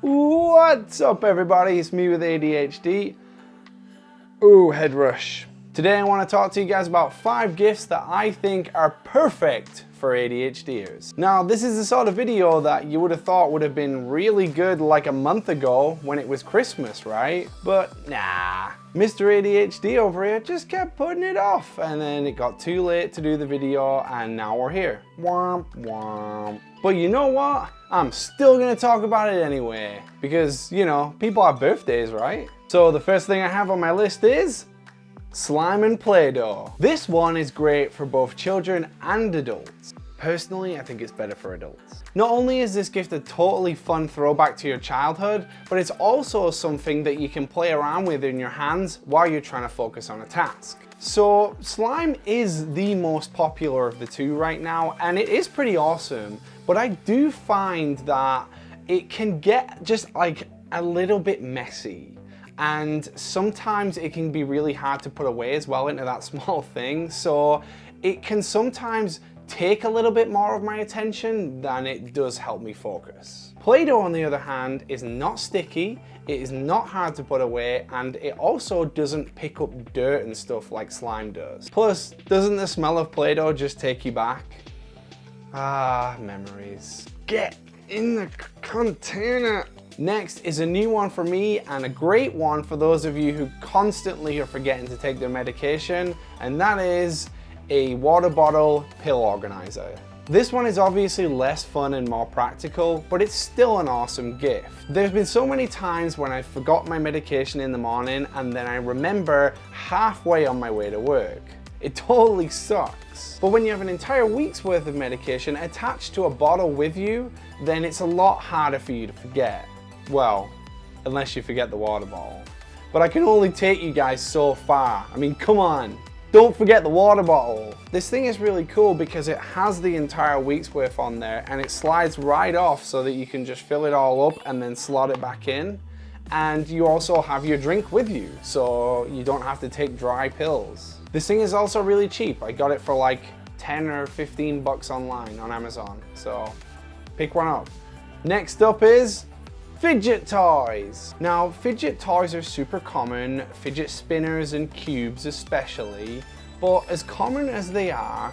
What's up everybody, it's me with ADHD. Ooh, head rush. Today I want to talk to you guys about 5 gifts that I think are perfect for ADHDers. Now this is the sort of video that you would have thought would have been really good like a month ago when it was Christmas, right? But nah, Mr. ADHD over here just kept putting it off, and then it got too late to do the video and now we're here. Womp womp. But you know what? I'm still gonna talk about it anyway, because, you know, people have birthdays, right? So the first thing I have on my list is slime and Play-Doh. This one is great for both children and adults. Personally, I think it's better for adults. Not only is this gift a totally fun throwback to your childhood, but it's also something that you can play around with in your hands while you're trying to focus on a task. So slime is the most popular of the two right now, and it is pretty awesome, but I do find that it can get just like a little bit messy. And sometimes it can be really hard to put away as well into that small thing. So it can sometimes take a little bit more of my attention than it does help me focus. Play-Doh, on the other hand, is not sticky, it is not hard to put away, and it also doesn't pick up dirt and stuff like slime does. Plus, doesn't the smell of Play-Doh just take you back? Ah, memories. Get in the container. Next is a new one for me and a great one for those of you who constantly are forgetting to take their medication, and that is a water bottle pill organizer. This one is obviously less fun and more practical, but it's still an awesome gift. There's been so many times when I forgot my medication in the morning and then I remember halfway on my way to work. It totally sucks. But when you have an entire week's worth of medication attached to a bottle with you, then it's a lot harder for you to forget. Well, unless you forget the water bottle. But I can only take you guys so far. I mean, come on, don't forget the water bottle. This thing is really cool because it has the entire week's worth on there and it slides right off so that you can just fill it all up and then slot it back in. And you also have your drink with you, so you don't have to take dry pills. This thing is also really cheap. I got it for like 10 or 15 bucks online on Amazon, so pick one up. Next up is Fidget Toys. Now, fidget toys are super common, fidget spinners and cubes especially, but as common as they are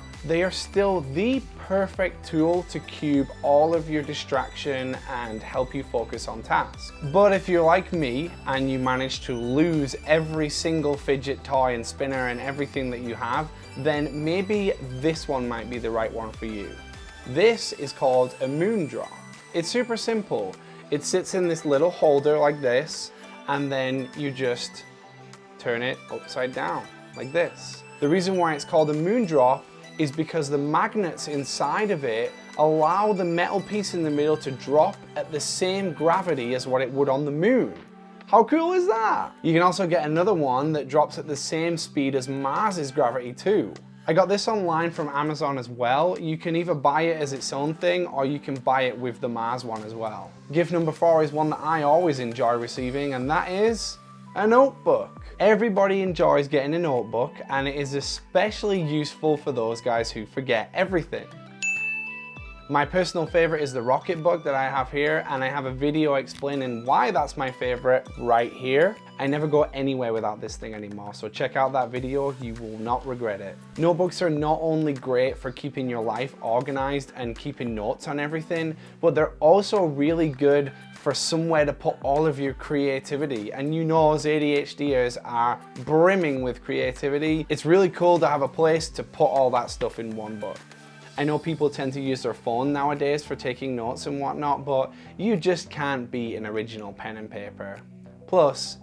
still the perfect tool to cube all of your distraction and help you focus on tasks. But if you're like me and you manage to lose every single fidget toy and spinner and everything that you have, then maybe this one might be the right one for you. This is called a moon drop. It's super simple. It sits in this little holder like this, and then you just turn it upside down like this. The reason why it's called a moon drop is because the magnets inside of it allow the metal piece in the middle to drop at the same gravity as what it would on the moon. How cool is that? You can also get another one that drops at the same speed as Mars's gravity too. I got this online from Amazon as well. You can either buy it as its own thing or you can buy it with the Mars one as well. Gift number 4 is one that I always enjoy receiving, and that is a notebook. Everybody enjoys getting a notebook, and it is especially useful for those guys who forget everything. My personal favorite is the Rocket Book that I have here, and I have a video explaining why that's my favorite right here. I never go anywhere without this thing anymore, so check out that video, you will not regret it. Notebooks are not only great for keeping your life organized and keeping notes on everything, but they're also really good for somewhere to put all of your creativity. And you know, as ADHDers are brimming with creativity, it's really cool to have a place to put all that stuff in one book. I know people tend to use their phone nowadays for taking notes and whatnot, but you just can't beat an original pen and paper. Plus,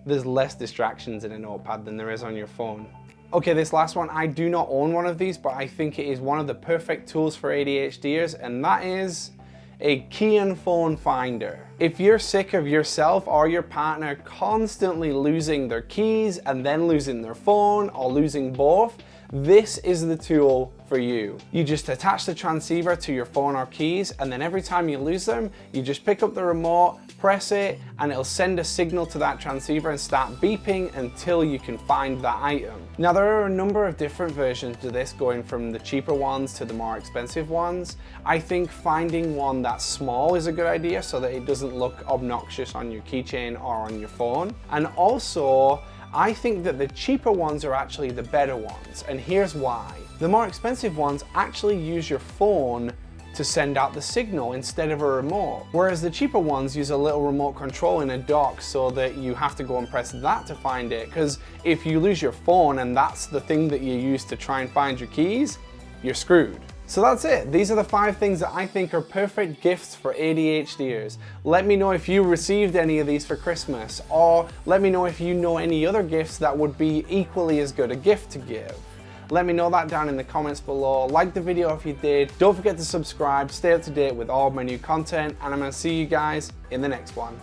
there's less distractions in a notepad than there is on your phone. Okay, this last one, I do not own one of these, but I think it is one of the perfect tools for ADHDers, and that is a key and phone finder. If you're sick of yourself or your partner constantly losing their keys and then losing their phone or losing both, this is the tool for you. You just attach the transceiver to your phone or keys, and then every time you lose them, you just pick up the remote, press it, and it'll send a signal to that transceiver and start beeping until you can find that item. Now there are a number of different versions to this, going from the cheaper ones to the more expensive ones. I think finding one that's small is a good idea so that it doesn't look obnoxious on your keychain or on your phone. And also, I think that the cheaper ones are actually the better ones, and here's why. The more expensive ones actually use your phone to send out the signal instead of a remote, whereas the cheaper ones use a little remote control in a dock so that you have to go and press that to find it, because if you lose your phone and that's the thing that you use to try and find your keys, you're screwed. So that's it. These are the 5 things that I think are perfect gifts for ADHDers. Let me know if you received any of these for Christmas, or let me know if you know any other gifts that would be equally as good a gift to give. Let me know that down in the comments below. Like the video if you did. Don't forget to subscribe, stay up to date with all of my new content, and I'm going to see you guys in the next one.